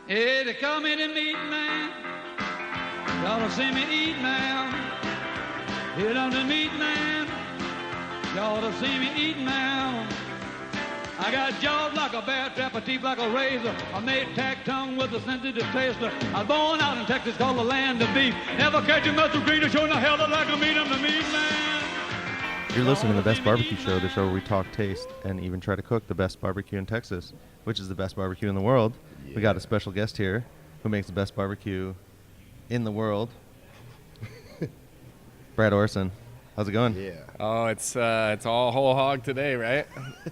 Hey, they call me the meat man. Y'all see me eat now. Here I'm the meat man. Y'all see me eat now. I got jaws like a bear trap, a teeth like a razor. I made tack tongue with a sensitive taster. I was born out in Texas called the land of beef. Never catch a muscle green or show no hell like a meat. I'm the meat man. You're listening to The Best Barbecue Show, the show where we talk taste and even try to cook the best barbecue in Texas, which is the best barbecue in the world. Yeah. We got a special guest here who makes the best barbecue in the world. Brad Orrison. How's it going? Yeah. Oh, it's all whole hog today, right?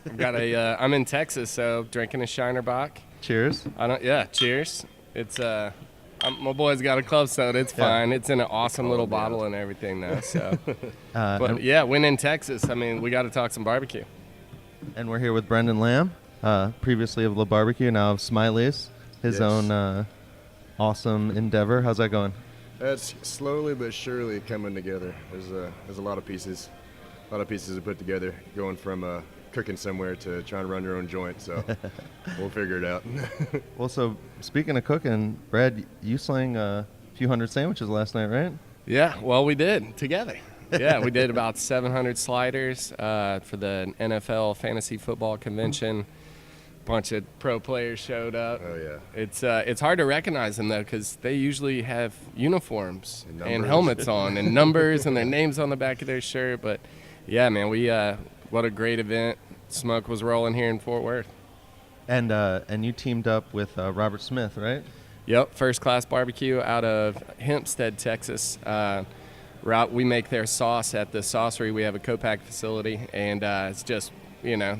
I've got I'm in Texas, so drinking a Shiner Bock. Cheers. Cheers. It's my boy's got a club soda. It's fine. It's in an awesome little bottle and everything now. So, when in Texas, I mean, we got to talk some barbecue. And we're here with Brendan Lamb, previously of La Barbecue, now of Smiley's, his own awesome endeavor. How's that going? It's slowly but surely coming together. There's a lot of pieces to put together, going from cooking somewhere to trying to run your own joint. So we'll figure it out. Well, so speaking of cooking, Brad, you slang a few hundred sandwiches last night, right? Yeah, well, we did together. Yeah, we did about 700 sliders for the NFL Fantasy Football Convention. Bunch of pro players showed up. Oh yeah. It's hard to recognize them though, because they usually have uniforms and helmets on and numbers and their names on the back of their shirt. But yeah, man, we what a great event. Smoke was rolling here in Fort Worth. And you teamed up with Robert Smith, right? Yep, First Class Barbecue out of Hempstead, Texas. We make their sauce at the saucery. We have a co-pack facility, and it's just,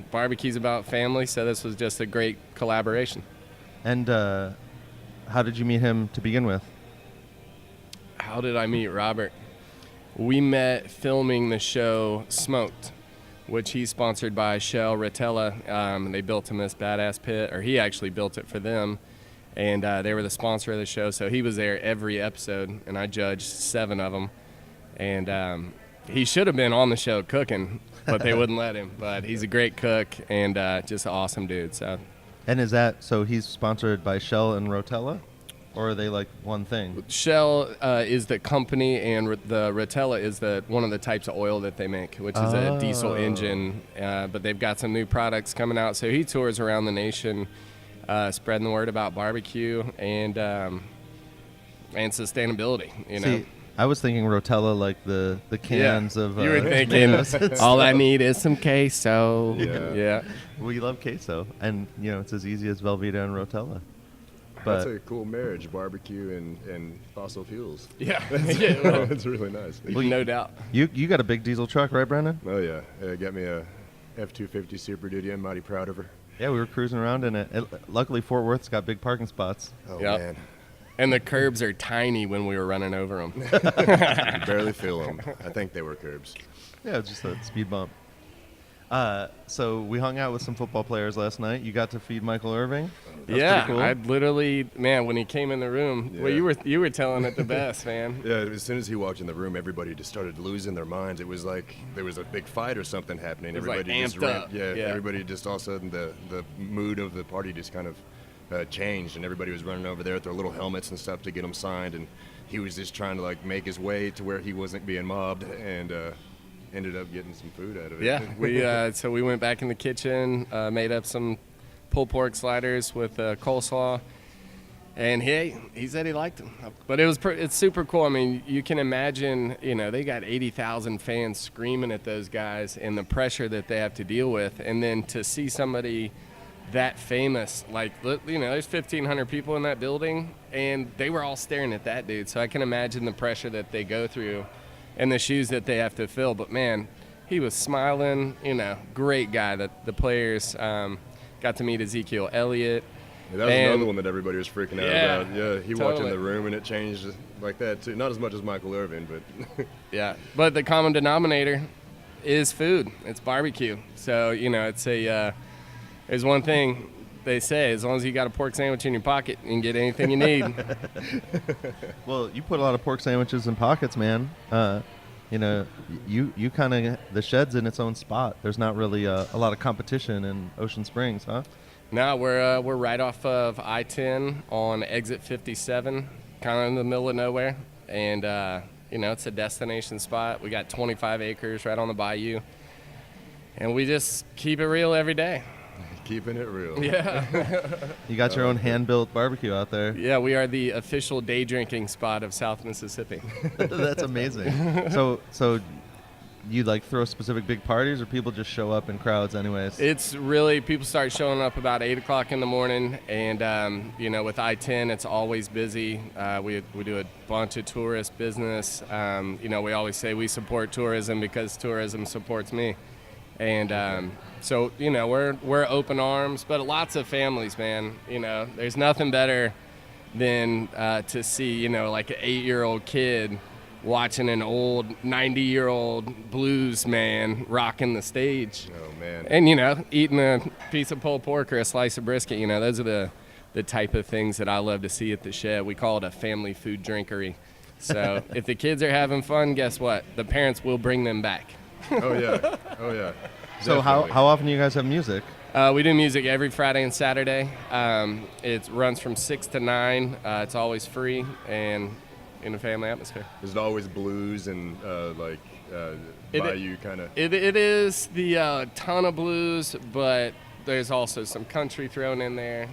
barbecue's about family, so this was just a great collaboration. And how did you meet him to begin with? How did I meet Robert? We met filming the show Smoked, which he's sponsored by Shell Rotella. They built him this badass pit, or he actually built it for them, and they were the sponsor of the show, so he was there every episode, and I judged 7 of them. And he should have been on the show cooking, but they wouldn't let him. But he's a great cook and just an awesome dude. So. And is that so? He's sponsored by Shell and Rotella, or are they like one thing? Shell is the company, and the Rotella is one of the types of oil that they make, which is a diesel engine. But they've got some new products coming out. So he tours around the nation, spreading the word about barbecue and sustainability. See, I was thinking Rotella, like the cans of. You were thinking, all I need is some queso. Yeah. We love queso, and it's as easy as Velveeta and Rotella. But that's a cool marriage, barbecue and fossil fuels. Yeah, it's really nice. Well, no doubt. You got a big diesel truck, right, Brandon? Oh yeah, got me a F-250 Super Duty. I'm mighty proud of her. Yeah, we were cruising around in it. Luckily, Fort Worth's got big parking spots. Oh man. And the curbs are tiny when we were running over them. You barely feel them. I think they were curbs. Yeah, just a speed bump. So we hung out with some football players last night. You got to feed Michael Irving. Yeah, cool. I literally, when he came in the room, well, you were telling it the best, man. Yeah, as soon as he walked in the room, everybody just started losing their minds. It was like there was a big fight or something happening. Everybody just amped up. Yeah, everybody just all of a sudden the mood of the party just kind of changed, and everybody was running over there with their little helmets and stuff to get him signed, and he was just trying to make his way to where he wasn't being mobbed, and ended up getting some food out of it. Yeah, so we went back in the kitchen, made up some pulled pork sliders with coleslaw, and he said he liked them. But it's super cool. I mean, you can imagine, they got 80,000 fans screaming at those guys and the pressure that they have to deal with, and then to see somebody that famous, there's 1,500 people in that building, and they were all staring at that dude. So I can imagine the pressure that they go through and the shoes that they have to fill. But man, he was smiling, great guy. The players got to meet Ezekiel Elliott. Yeah, that was another one that everybody was freaking out about. Yeah, he walked in totally. the room and it changed like that too. Not as much as Michael Irvin, but yeah. But the common denominator is food. It's barbecue. So it's there's one thing they say: as long as you got a pork sandwich in your pocket, you can get anything you need. Well, you put a lot of pork sandwiches in pockets, man. You kind of, the shed's in its own spot. There's not really a lot of competition in Ocean Springs, huh? No, we're right off of I-10 on exit 57, kind of in the middle of nowhere, and it's a destination spot. We got 25 acres right on the bayou, and we just keep it real every day. Keeping it real. Yeah. You got your own hand-built barbecue out there. Yeah, we are the official day drinking spot of South Mississippi. That's amazing. So you like throw specific big parties, or people just show up in crowds anyways? It's really, people start showing up about 8 o'clock in the morning, and with I-10, it's always busy. We do a bunch of tourist business. We always say we support tourism because tourism supports me. And so we're open arms, but lots of families, man. There's nothing better than to see like an 8-year-old kid watching an old 90-year-old blues man rocking the stage. Oh man. And eating a piece of pulled pork or a slice of brisket. Those are the type of things that I love to see at the shed. We call it a family food drinkery. So if the kids are having fun, guess what? The parents will bring them back. Oh yeah. So how often do you guys have music? We do music every Friday and Saturday. It runs from 6 to 9. It's always free and in a family atmosphere. Is it always blues and bayou kind of? It is the ton of blues, but there's also some country thrown in there.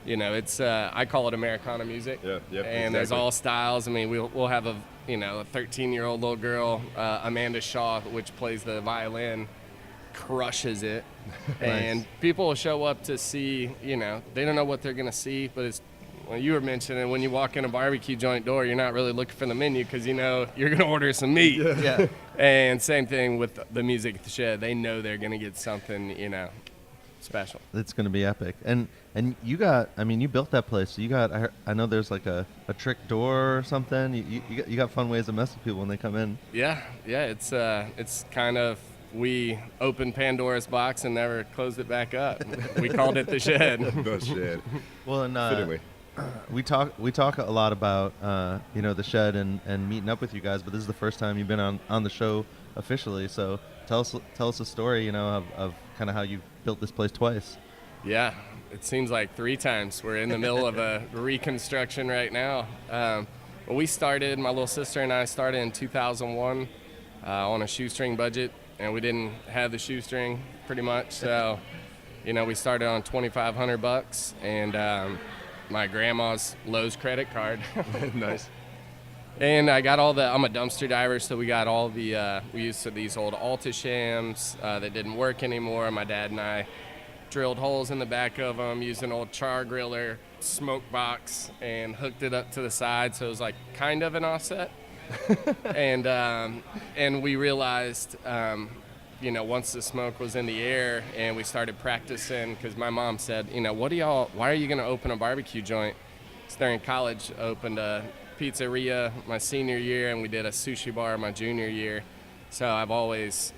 It's I call it Americana music. Yeah, and exactly. There's all styles. I mean, we'll have a 13-year-old little girl, Amanda Shaw, which plays the violin, crushes it. Nice. And people will show up to see, they don't know what they're going to see, but it's, well, you were mentioning when you walk in a barbecue joint door, you're not really looking for the menu because you're going to order some meat. Yeah. And same thing with the music at the shed. They know they're going to get something, special. It's going to be epic. And you built that place. So you got, I know there's like a trick door or something. You got fun ways to mess with people when they come in. Yeah. It's kind of, we opened Pandora's box and never closed it back up. We called it the shed. The shed. Well, and Fittingly. we talk a lot about the shed and meeting up with you guys, but this is the first time you've been on the show officially. So tell us a story, of kind of how you built this place twice. Yeah, it seems like 3 times. We're in the middle of a reconstruction right now. My little sister and I started in 2001 on a shoestring budget, and we didn't have the shoestring pretty much. So, we started on $2,500 and my grandma's Lowe's credit card. Nice. And I got I'm a dumpster diver, so we got all we used these old Alta-Shams that didn't work anymore. My dad and I drilled holes in the back of them, used an old char griller smoke box, and hooked it up to the side, so it was like kind of an offset. And we realized, once the smoke was in the air and we started practicing, because my mom said, why are you going to open a barbecue joint? So during college, opened a pizzeria my senior year, and we did a sushi bar my junior year. So I've always,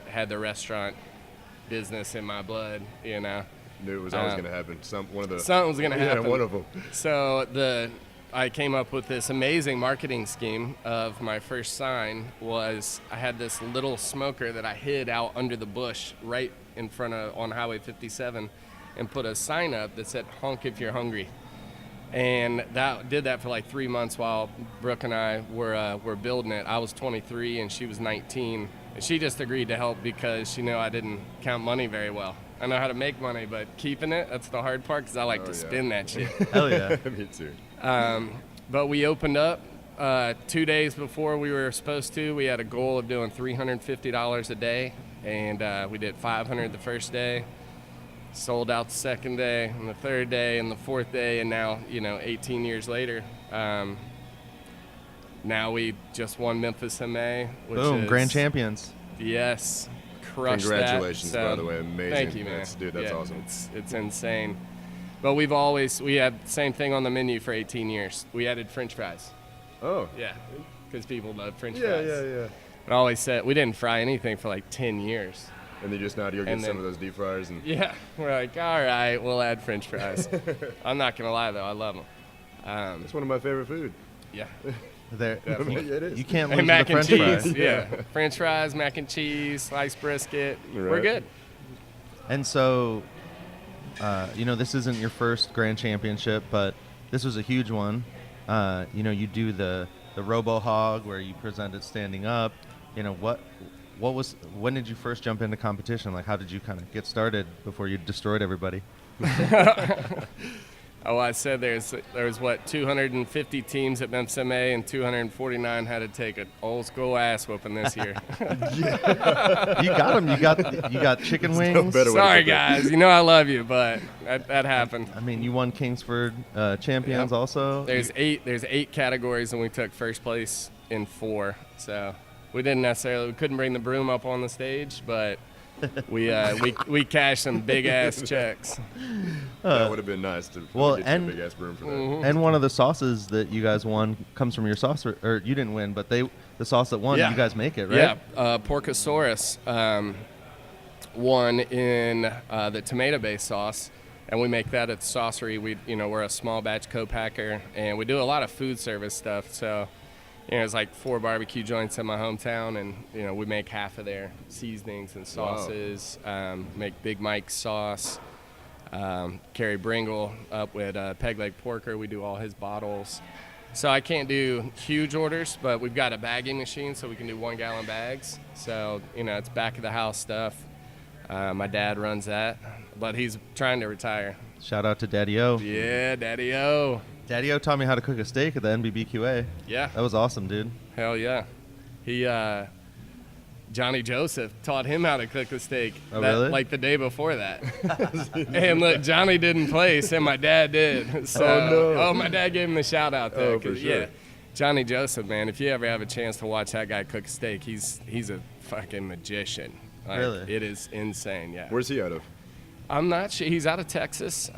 had the restaurant business in my blood, Knew it was always going to happen. Something was going to happen. Yeah, one of them. So I came up with this amazing marketing scheme of my first sign was I had this little smoker that I hid out under the bush right in front on Highway 57 and put a sign up that said, "Honk if you're hungry." And did that for like 3 months while Brooke and I were building it. I was 23 and she was 19. And she just agreed to help because she knew I didn't count money very well. I know how to make money, but keeping it, that's the hard part because I like to spend that shit. Hell yeah. Me too. But we opened up 2 days before we were supposed to. We had a goal of doing $350 a day, and we did $500 the first day. Sold out the second day, and the third day, and the fourth day, and now, 18 years later, now we just won Memphis in May. Which Boom, is, grand champions. Yes, crushed Congratulations, that. So, by the way, amazing. Thank you, man. That's awesome. It's insane. But we had the same thing on the menu for 18 years. We added French fries. Oh. Yeah, because people love French Yeah, fries. yeah. But I always said we didn't fry anything for like 10 years. And then just now you'll get some of those deep fryers. Yeah, we're like, all right, we'll add French fries. I'm not going to lie, though. I love them. It's one of my favorite food. Yeah. There, Yeah, it is. you can't And lose mac the and French cheese. fries. Yeah. French fries, mac and cheese, sliced brisket. Right. We're good. And so, this isn't your first Grand Championship, but this was a huge one. You do the Robo Hog where you presented standing up. When did you first jump into competition? Like, how did you kind of get started before you destroyed everybody? Oh, I said there's 250 teams at Memphis MA, and 249 had to take an old school ass whooping this year. You got them. You got chicken wings. Sorry, guys. I love you, but that happened. I mean, you won Kingsford champions also. There's 8 categories, and we took first place in 4. So we couldn't bring the broom up on the stage, but we cashed some big ass checks. That would have been nice to get a big ass broom for that. Mm-hmm. And one of the sauces that you guys won comes from your sauce, or you didn't win, but the sauce that won, you guys make it, right? Yeah, Porcosaurus won in the tomato-based sauce, and we make that at the saucery. We're a small batch co-packer, and we do a lot of food service stuff. So, it's like 4 barbecue joints in my hometown, and we make half of their seasonings and sauces. Wow. Make Big Mike's sauce. Kerry Bringle up with Peg Leg Porker. We do all his bottles. So I can't do huge orders, but we've got a bagging machine, so we can do 1-gallon bags. So it's back of the house stuff. My dad runs that, but he's trying to retire. Shout out to Daddy O. Yeah, Daddy O. Daddy O taught me how to cook a steak at the NBBQA. Yeah. That was awesome, dude. Hell yeah. Johnny Joseph taught him how to cook a steak. Oh, really? Like the day before that. And look, Johnny didn't place, and my dad did. So, my dad gave him the shout out there. Oh, for sure. Yeah, Johnny Joseph, man, if you ever have a chance to watch that guy cook a steak, he's a fucking magician. Like, really? It is insane, yeah. Where's he out of? I'm not sure. He's out of Texas.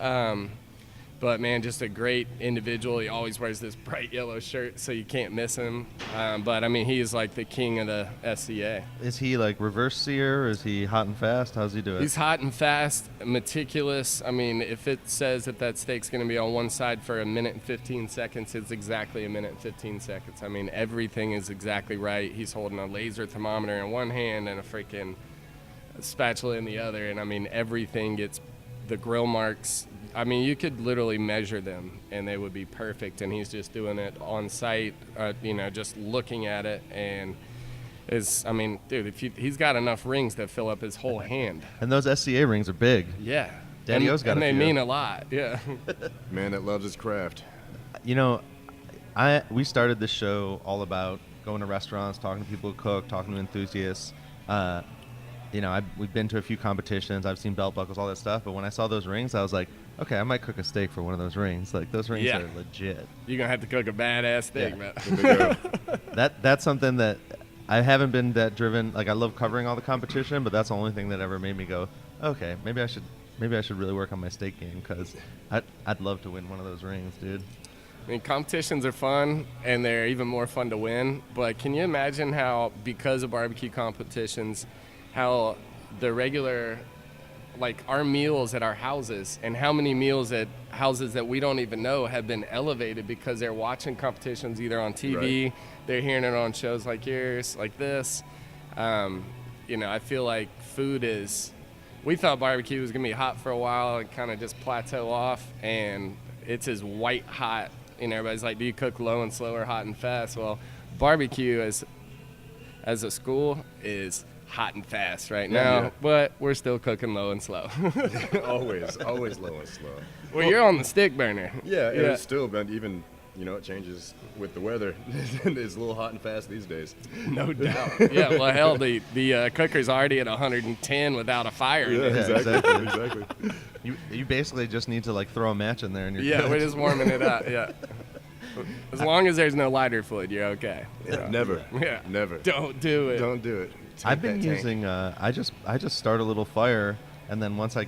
But, man, just a great individual. He always wears this bright yellow shirt, so you can't miss him. But, I mean, he is like the king of the SCA. Is he like reverse sear, or is he hot and fast? How's he do it? He's hot and fast, meticulous. I mean, if it says that steak's going to be on one side for 1 minute and 15 seconds, it's exactly 1 minute and 15 seconds. I mean, everything is exactly right. He's holding a laser thermometer in one hand and a freaking spatula in the other. And, I mean, everything gets the grill marks. I mean, you could literally measure them, and they would be perfect. And he's just doing it on site, just looking at it. And dude, he's got enough rings to fill up his whole hand. And those SCA rings are big. Yeah. Daddy O's got and a they few. mean a lot. Yeah. Man that loves his craft. We started this show all about going to restaurants, talking to people who cook, talking to enthusiasts. We've been to a few competitions. I've seen belt buckles, all that stuff. But when I saw those rings, I was like, okay, I might cook a steak for one of those rings. Like, those rings are legit. You're going to have to cook a badass steak, man. That's something that I haven't been that driven. Like, I love covering all the competition, but that's the only thing that ever made me go, okay, maybe I should really work on my steak game, because I'd love to win one of those rings, dude. I mean, competitions are fun, and they're even more fun to win. But can you imagine how, because of barbecue competitions, how the regular, like our meals at our houses, and how many meals at houses that we don't even know have been elevated because they're watching competitions either on TV, right. They're hearing it on shows like yours, like this. I feel like we thought barbecue was going to be hot for a while and kind of just plateau off, and it's as white hot. Everybody's like, do you cook low and slow or hot and fast? Well, barbecue as a school is hot and fast right now, but we're still cooking low and slow. always low and slow. Well, you're on the stick burner. Yeah, it's still, but even, it changes with the weather. It's a little hot and fast these days. No doubt. Yeah, well, hell, the cooker's already at 110 without a fire in it. Exactly. You basically just need to, like, throw a match in there and you're good. We're just warming it up, yeah. As long as there's no lighter fluid, you're okay. Never. Yeah. Never. Don't do it. Don't do it. I've been using. I just start a little fire, and then once I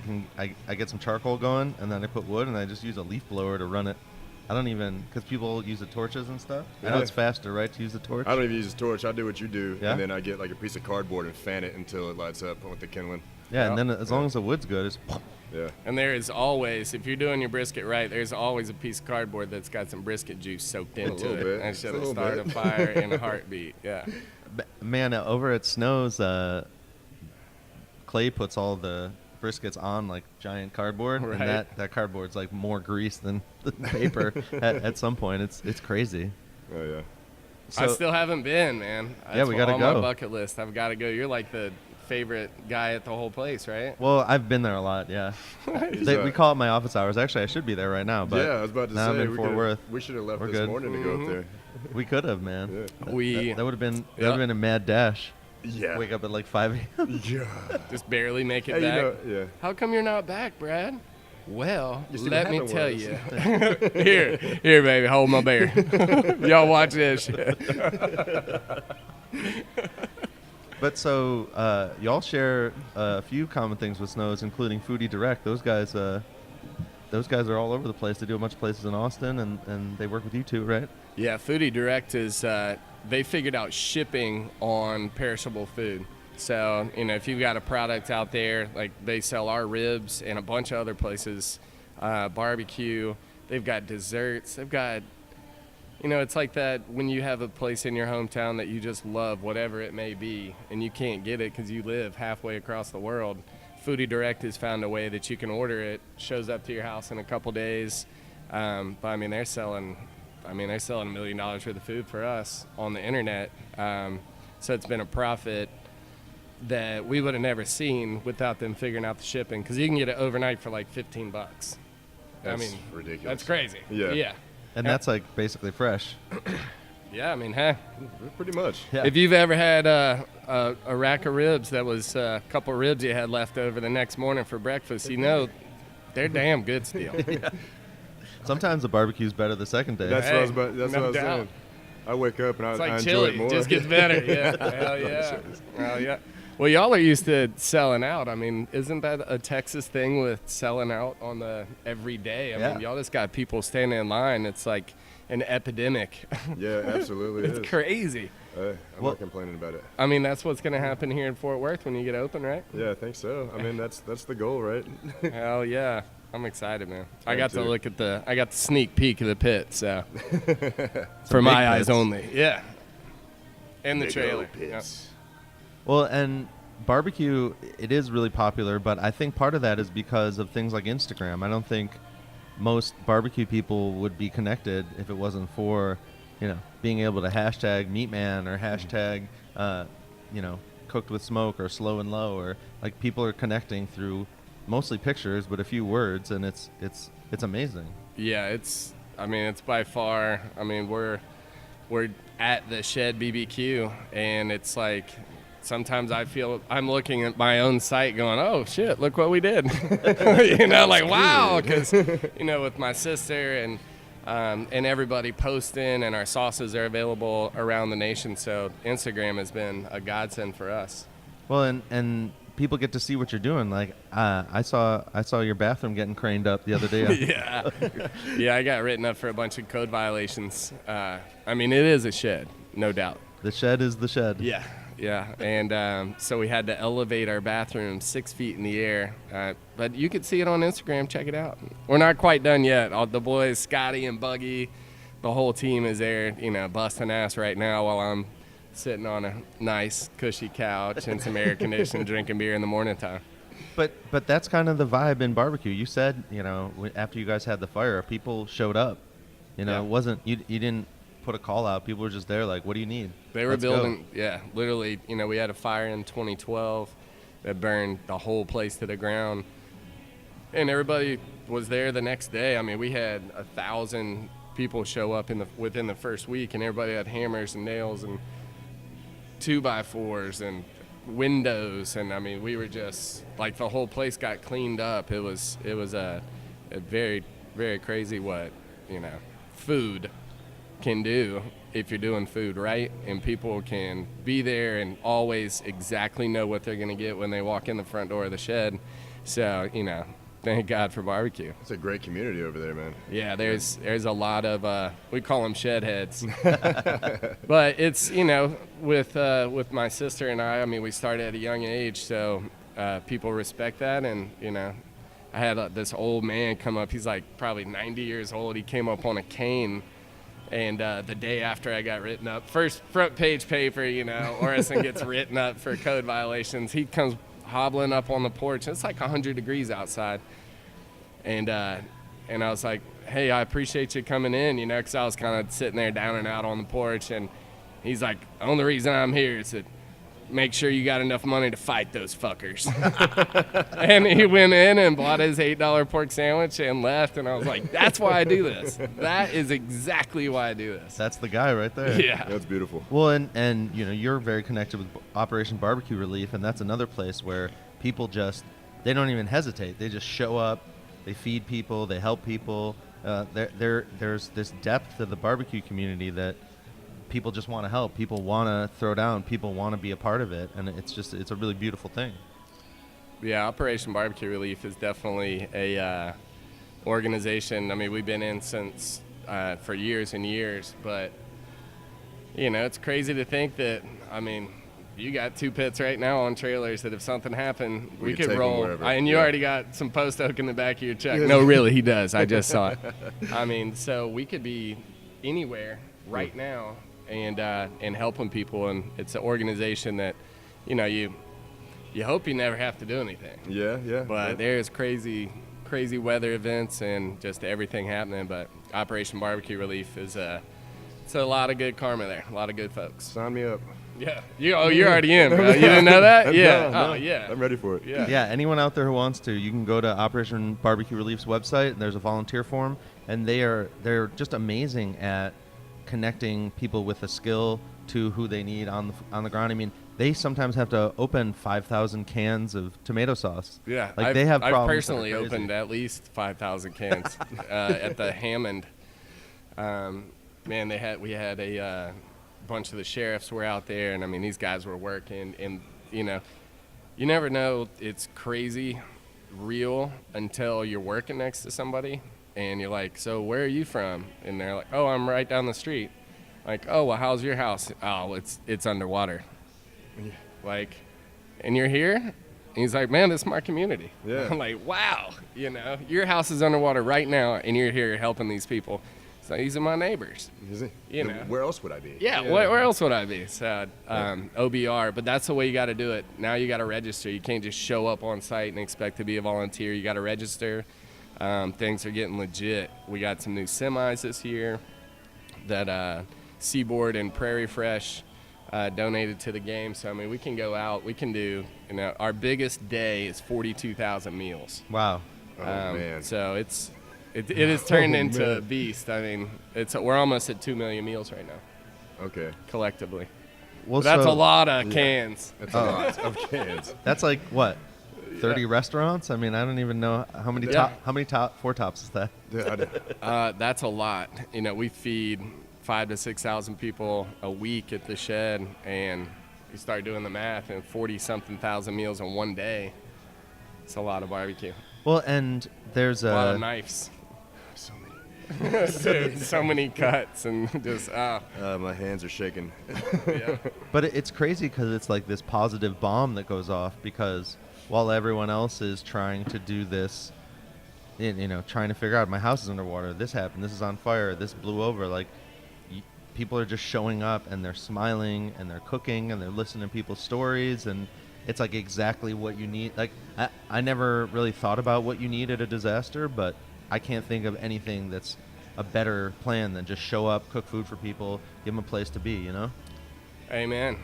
get some charcoal going, and then I put wood, and I just use a leaf blower to run it. I don't even, because people use the torches and stuff. I know it's faster, right, to use the torch? I don't even use the torch. I do what you do, yeah? And then I get like a piece of cardboard and fan it until it lights up with the kindling. Yeah, and then as long as the wood's good, it's. Yeah. And there is always, if you're doing your brisket right, there's always a piece of cardboard that's got some brisket juice soaked into it. Bit. And should start a fire in a heartbeat. Yeah. Man, over at Snow's, Clay puts all the briskets on like giant cardboard, Right. and that cardboard's like more grease than the paper at some point. It's crazy. Oh yeah. I So- still haven't been, man. Yeah, we gotta on go. my bucket list. I've got to go. You're like the favorite guy at the whole place, right? Well, I've been there a lot. Yeah, we call it my office hours. Actually, I should be there right now, but yeah, I was about to now say I'm in Fort Worth. we should have left We're this good. morning to go up there. We could have, man. Yeah. That would have been a mad dash. Yeah. Wake up at like 5 a.m. Yeah. Just barely make it Hey, back. yeah. How come you're not back, Brad? Well, You see what let me happened tell was- you. Here, baby, hold my beer. Y'all watch this shit. But so y'all share a few common things with Snows, including Foodie Direct. Those guys are all over the place. They do a bunch of places in Austin, and they work with you too, right? Yeah, Foodie Direct is, they figured out shipping on perishable food. So, if you've got a product out there, like they sell our ribs and a bunch of other places, barbecue, they've got desserts, they've got, it's like that when you have a place in your hometown that you just love, whatever it may be, and you can't get it because you live halfway across the world. Foodie Direct has found a way that you can order it, shows up to your house in a couple days. But they're selling $1 million worth of food for us on the internet. So it's been a profit that we would have never seen without them figuring out the shipping, because you can get it overnight for like $15. That's ridiculous. That's crazy. Yeah. And that's like basically fresh. Yeah, hey, Pretty much. Yeah. if you've ever had a rack of ribs that was a couple ribs you had left over the next morning for breakfast, they're damn good still. Sometimes the barbecue's better the second day. That's Hey, what I was about. That's no what I was doubt. saying. I wake up and It's I like enjoy chili, it more. just gets better. Yeah, hell yeah, hell yeah. Well, y'all are used to selling out. Isn't that a Texas thing with selling out on the every day? Yeah. Y'all just got people standing in line. It's like an epidemic. Yeah, absolutely. It's crazy. I'm Well- not complaining about it. That's what's going to happen here in Fort Worth when you get open, right? Yeah, I think so. That's the goal, right? Hell yeah. I'm excited, man. I Me got to too. look at I got the sneak peek of the pit, so for my big eyes pits. only. Yeah. And the Big trailer. old pits. Well, and barbecue, it is really popular, but I think part of that is because of things like Instagram. I don't think most barbecue people would be connected if it wasn't for, being able to hashtag Meatman or hashtag, cooked with smoke or slow and low, or like people are connecting through mostly pictures, but a few words, and it's amazing. Yeah, it's by far, we're at the Shed BBQ, and it's like sometimes I feel I'm looking at my own site going, oh shit, look what we did. Like wow, because with my sister and everybody posting, and our sauces are available around the nation, so Instagram has been a godsend for us. Well, and people get to see what you're doing. Like I saw your bathroom getting craned up the other day. Yeah, I got written up for a bunch of code violations. It is a shed, no doubt. The shed is the shed. Yeah, and so we had to elevate our bathroom 6 feet in the air. But you can see it on Instagram. Check it out. We're not quite done yet. All the boys, Scotty and Buggy, the whole team is there, busting ass right now while I'm sitting on a nice, cushy couch and some air conditioning, drinking beer in the morning time. But that's kind of the vibe in barbecue. You said, after you guys had the fire, people showed up. Yeah. It wasn't you didn't put a call out. People were just there like, what do you need? They were Let's go. building, literally, we had a fire in 2012 that burned the whole place to the ground. And everybody was there the next day. We had 1,000 people show up within the first week, and everybody had hammers and nails and 2x4s and windows, and we were just like, the whole place got cleaned up. It was a very, very crazy what food can do if you're doing food right, and people can be there and always exactly know what they're gonna get when they walk in the front door of the shed. So thank God for barbecue. It's a great community over there, man. Yeah, there's a lot of we call them shed heads, but it's with my sister and I we started at a young age, so people respect that, and I had this old man come up. He's like probably 90 years old. He came up on a cane, and the day after I got written up, first front page paper, Orrison gets written up for code violations. He comes hobbling up on the porch. It's like 100 degrees outside. And I was like, hey, I appreciate you coming in, you know, because I was kind of sitting there down and out on the porch. And he's like, the only reason I'm here is to make sure you got enough money to fight those fuckers. And he went in and bought his $8 pork sandwich and left. And I was like, that's why I do this. That is exactly why I do this. That's the guy right there. Yeah. That's beautiful. Well, and you know, you're very connected with Operation Barbecue Relief, and that's another place where people they don't even hesitate. They just show up, they feed people, they help people. There's this depth to the barbecue community that people just want to help. People want to throw down. People want to be a part of it, and it's a really beautiful thing. Yeah, Operation Barbecue Relief is definitely a organization. I mean, we've been in since for years and years, but you know, it's crazy to think that. I mean, you got 2 pits right now on trailers that if something happened, we could roll. And you already got some post oak in the back of your truck. No, really, he does. I just saw it. I mean, so we could be anywhere right now and helping people, and it's an organization that, you know, you hope you never have to do anything. Yeah. But there's crazy weather events and just everything happening. But Operation Barbecue Relief it's a lot of good karma there, a lot of good folks. Sign me up. Yeah. You're already in, bro. You didn't know that? Yeah. No, yeah. I'm ready for it. Yeah, anyone out there who wants to, you can go to Operation Barbecue Relief's website, and there's a volunteer form, and they're just amazing at connecting people with a skill to who they need on the ground. I mean, they sometimes have to open 5,000 cans of tomato sauce. Yeah, like they have problems. I've personally opened at least 5,000 cans at the Hammond. Man, we had a bunch of the sheriffs were out there, and I mean, these guys were working, and you know, you never know it's crazy real until you're working next to somebody and you're like, so where are you from? And they're like, oh, I'm right down the street. Like, oh, well, how's your house? Oh, it's underwater. Yeah. Like, and you're here? And he's like, man, this is my community. Yeah. I'm like, wow, you know, your house is underwater right now, and you're here helping these people. So these are my neighbors. Is he? You know. Where else would I be? Yeah, where else would I be? So, OBR, but that's the way you got to do it. Now you got to register. You can't just show up on site and expect to be a volunteer. You got to register. Things are getting legit. We got some new semis this year that Seaboard and Prairie Fresh donated to the game. So, I mean, we can go out. We can do, you know, our biggest day is 42,000 meals. Wow. Oh, man. So it has turned into a beast. I mean, we're almost at 2 million meals right now. Okay. Collectively. Well, That's a lot of cans. That's a lot of cans. That's like what? 30 restaurants? I mean, I don't even know how many four tops is that? Yeah, that's a lot. You know, we feed 5,000 to 6,000 people a week at the shed, and you start doing the math, and 40-something thousand meals in one day. It's a lot of barbecue. Well, and there's a lot of knives. So many. Dude, so many cuts and just my hands are shaking. Yeah. But it's crazy because it's like this positive bomb that goes off, because while everyone else is trying to do this, you know, trying to figure out, my house is underwater, this happened, this is on fire, this blew over, like people are just showing up and they're smiling and they're cooking and they're listening to people's stories, and it's like exactly what you need. Like I never really thought about what you need at a disaster, but I can't think of anything that's a better plan than just show up, cook food for people, give them a place to be, you know? Amen.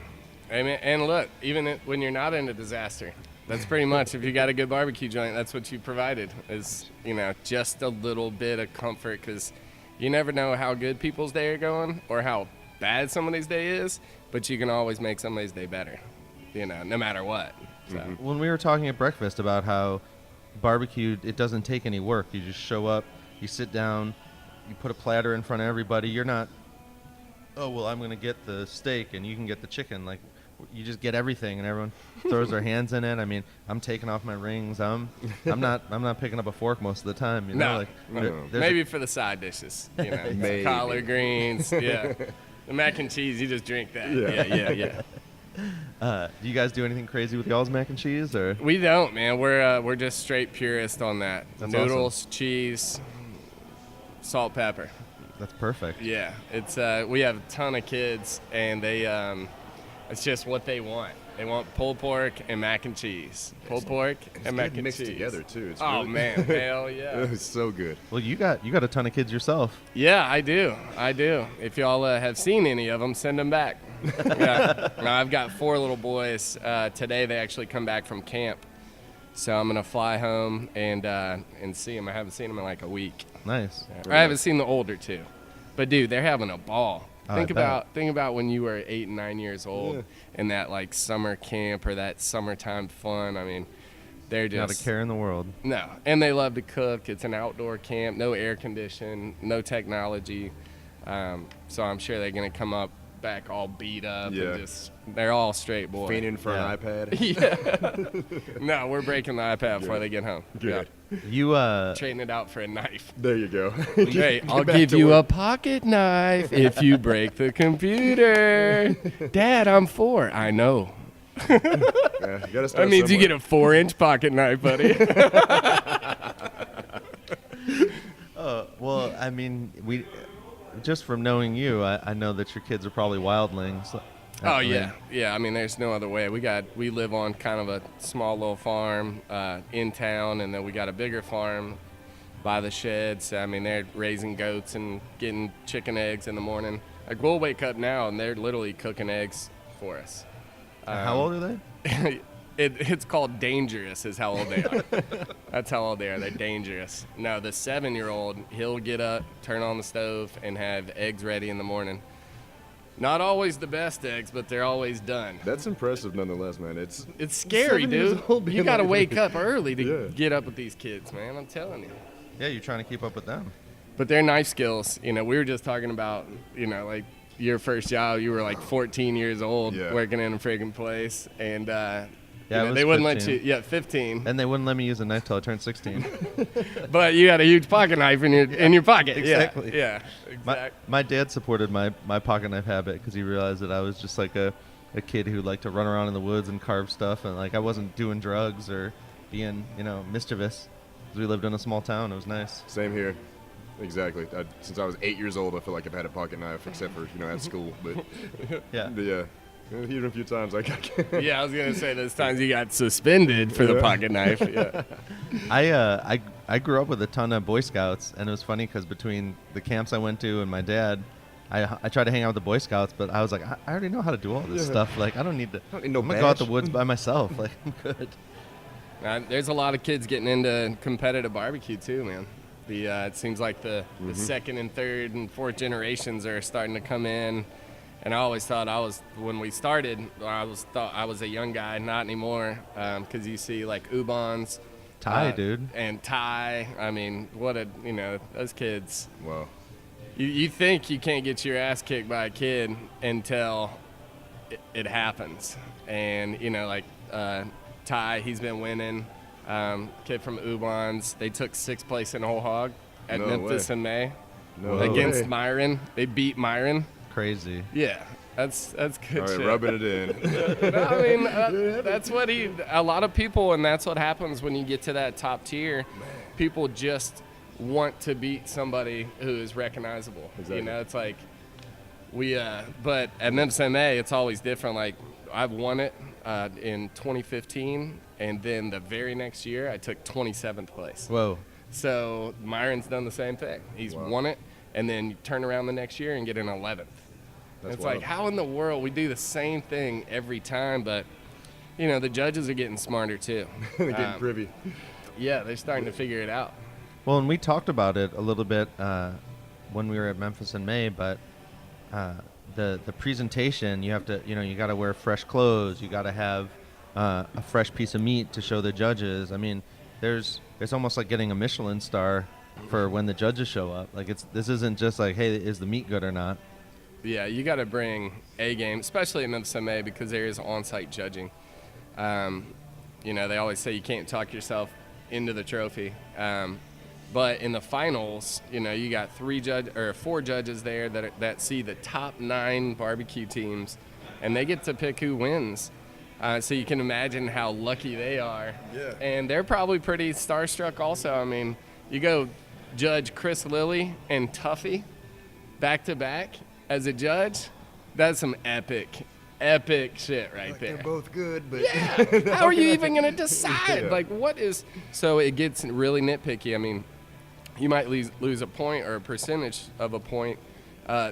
And look, even when you're not in a disaster, that's pretty much, if you got a good barbecue joint, that's what you provided, is, you know, just a little bit of comfort, because you never know how good people's day are going or how bad somebody's day is, but you can always make somebody's day better, you know, no matter what. So. When we were talking at breakfast about how barbecue, it doesn't take any work. You just show up, you sit down, you put a platter in front of everybody. You're not, oh, well, I'm going to get the steak and you can get the chicken. Like, you just get everything and everyone throws their hands in it. I mean, I'm taking off my rings. I'm not picking up a fork most of the time. You know? Maybe for the side dishes, you know, collard greens. Yeah, the mac and cheese. You just drink that. Yeah. Do you guys do anything crazy with y'all's mac and cheese, or? We don't, man. We're just straight purist on that. That's Noodles, awesome. Cheese, salt, pepper. That's perfect. Yeah, it's we have a ton of kids, and they it's just what they want. They want pulled pork and mac and cheese. Pulled pork and mac and mixed cheese. together too. It's Oh really, man, hell yeah. it's so good. Well, you got a ton of kids yourself. Yeah, I do. If y'all have seen any of them, send them back. Yeah. Now, I've got 4 little boys. Today they actually come back from camp, so I'm gonna fly home and see them. I haven't seen them in like a week. Nice. I haven't seen the older 2, but dude, they're having a ball. Think I bet. about when you were 8 and 9 years old, and that like summer camp or that summertime fun. I mean, they're just Not a care in the world. no, and they love to cook. It's an outdoor camp, no air condition, no technology. So I'm sure they're gonna come up back all beat up and just they're all straight boys. Fiending for an iPad. Yeah. No, we're breaking the iPad before they get home. Good. You Trading it out for a knife. There you go. Hey, I'll back give to you work. a pocket knife if you break the computer. Dad, I'm 4. I know. Yeah, you gotta start That means you somewhere. get a 4-inch pocket knife, buddy. well, I mean, just from knowing you, I know that your kids are probably wildlings. Oh yeah. I mean, there's no other way. We live on kind of a small little farm in town, and then we got a bigger farm by the sheds. I mean, they're raising goats and getting chicken eggs in the morning. Like we'll wake up now, and they're literally cooking eggs for us. How old are they? It's called dangerous is how old they are. That's how old they are. They're dangerous. No, the 7-year-old, he'll get up, turn on the stove, and have eggs ready in the morning. Not always the best eggs, but they're always done. That's impressive nonetheless, man. It's Scary, 7 years dude. old being You got to like- wake up early to Yeah. get up with these kids, man. I'm telling you. Yeah, you're trying to keep up with them. But they're knife skills. You know, we were just talking about, you know, like your first job, you were like 14 years old Yeah. working in a friggin' place. And Yeah, I was they wouldn't 15. let you, 15. And they wouldn't let me use a knife till I turned 16. But you had a huge pocket knife in your pocket. Exactly. Yeah, my, exactly. my dad supported my pocket knife habit because he realized that I was just like a kid who liked to run around in the woods and carve stuff, and like I wasn't doing drugs or being, mischievous. 'Cause we lived in a small town. It was nice. Same here. Exactly. Since I was 8 years old, I feel like I've had a pocket knife, except for at school. But Yeah. yeah, even a few times I got. Yeah, I was gonna say those times you got suspended for the Yeah. pocket knife. Yeah. I grew up with a ton of Boy Scouts, and it was funny because between the camps I went to and my dad, I tried to hang out with the Boy Scouts, but I was like, I already know how to do all this Yeah. stuff. Like, I don't need to. don't need no I'm gonna go out the badge. woods by myself. Like, I'm good. There's a lot of kids getting into competitive barbecue too, man. It seems like the second and third and fourth generations are starting to come in. And I always thought when we started, I was a young guy, not anymore, because you see like Ubons, Ty, dude. and Ty. I mean, those kids. Wow. You think you can't get your ass kicked by a kid until it happens. And, Ty, he's been winning. Kid from Ubons, they took 6th place in Whole Hog at No Memphis way. in May No against way. Myron. They beat Myron. Crazy. Yeah, that's good All right, shit. rubbing it in. No, I mean, that's what a lot of people, and that's what happens when you get to that top tier. People just want to beat somebody who is recognizable. Exactly. It's like but at Memphis MA, it's always different. Like I've won it in 2015, and then the very next year, I took 27th place. Whoa. So Myron's done the same thing. He's won it, and then you turn around the next year and get an 11th. It's wild. like, how in the world we do the same thing every time, but the judges are getting smarter too. They're getting privy. Yeah, they're starting to figure it out. Well, and we talked about it a little bit when we were at Memphis in May, but the presentation, you have to, you got to wear fresh clothes. You got to have a fresh piece of meat to show the judges. I mean, it's almost like getting a Michelin star for when the judges show up. Like this isn't just like, hey, is the meat good or not? Yeah, you got to bring A game, especially at Memphis MA because there is on-site judging. They always say you can't talk yourself into the trophy. But in the finals, you got 4 judges there that see the top 9 barbecue teams, and they get to pick who wins. So you can imagine how lucky they are. Yeah. And they're probably pretty starstruck also. I mean, you go judge Chris Lilly and Tuffy back to back as a judge. That's some epic epic shit right Like, there. they're both good, but Yeah. How are you even going to decide? Yeah. Like, what is. So it gets really nitpicky. I mean, you might lose a point or a percentage of a point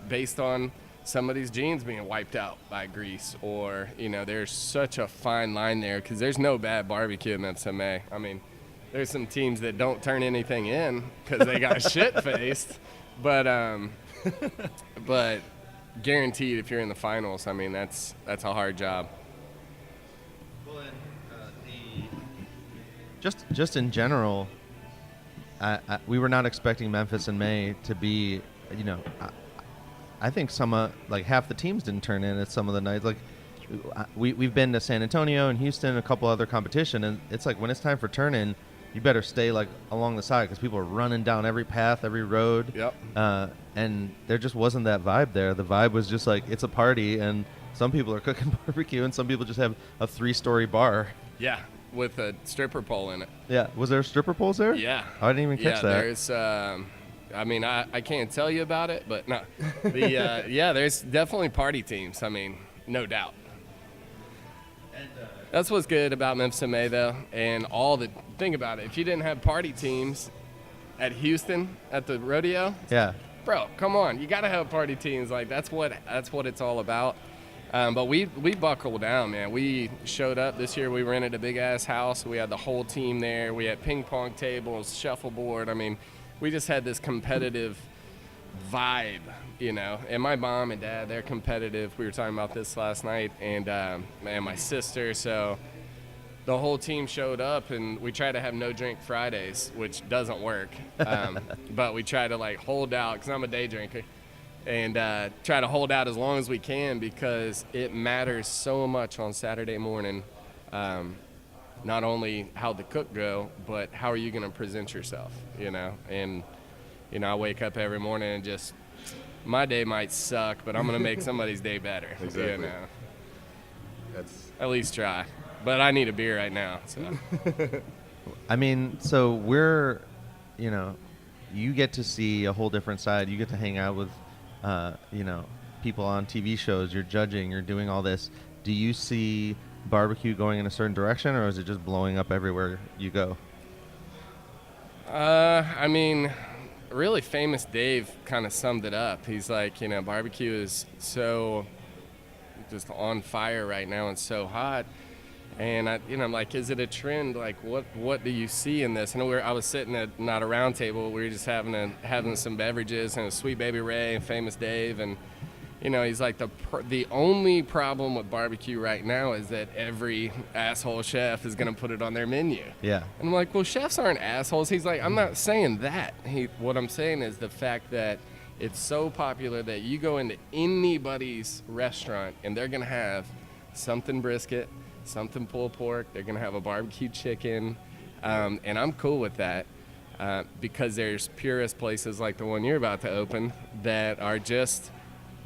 based on somebody's genes being wiped out by grease, or, there's such a fine line there because there's no bad barbecue in FMA. I mean, there's some teams that don't turn anything in because they got shit-faced, but guaranteed if you're in the finals, I mean, that's a hard job. Well, and just in general, we were not expecting Memphis in May to be, I think like half the teams didn't turn in at some of the nights. Like we've been to San Antonio and Houston, a couple other competition, and it's like when it's time for turn in, you better stay like along the side because people are running down every path, every road. Yep. And there just wasn't that vibe there. The vibe was just like it's a party, and some people are cooking barbecue, and some people just have a 3-story bar. Yeah, with a stripper pole in it. Yeah. Was there stripper poles there? Yeah. I didn't even catch that. There's, I can't tell you about it, but no. There's definitely party teams. I mean, no doubt. That's what's good about Memphis MA, though, and think about it. If you didn't have party teams at Houston at the rodeo, Yeah. bro, come on, you got to have party teams. Like that's what it's all about. But we buckled down, man. We showed up this year. We rented a big ass house. We had the whole team there. We had ping pong tables, shuffleboard. I mean, we just had this competitive vibe, And my mom and dad, they're competitive. We were talking about this last night, and my sister. So the whole team showed up, and we try to have no drink Fridays, which doesn't work. But we try to hold out because I'm a day drinker, and try to hold out as long as we can because it matters so much on Saturday morning. Not only how the cook go, but how are you going to present yourself, And I wake up every morning and just, my day might suck, but I'm going to make somebody's day better. Exactly. That's At least try. But I need a beer right now. So. I mean, so we're, you get to see a whole different side. You get to hang out with, people on TV shows. You're judging. You're doing all this. Do you see barbecue going in a certain direction, or is it just blowing up everywhere you go? I mean, really famous Dave kind of summed it up. He's like, barbecue is so just on fire right now and so hot. And I'm like, is it a trend? Like, what do you see in this? And I was sitting at not a round table. We were just having some beverages and a Sweet Baby Ray and famous Dave. And he's like, the only problem with barbecue right now is that every asshole chef is going to put it on their menu. Yeah. And I'm like, well, chefs aren't assholes. He's like, I'm not saying that. What I'm saying is the fact that it's so popular that you go into anybody's restaurant and they're going to have something brisket, something pulled pork. They're going to have a barbecue chicken. And I'm cool with that because there's purist places like the one you're about to open that are just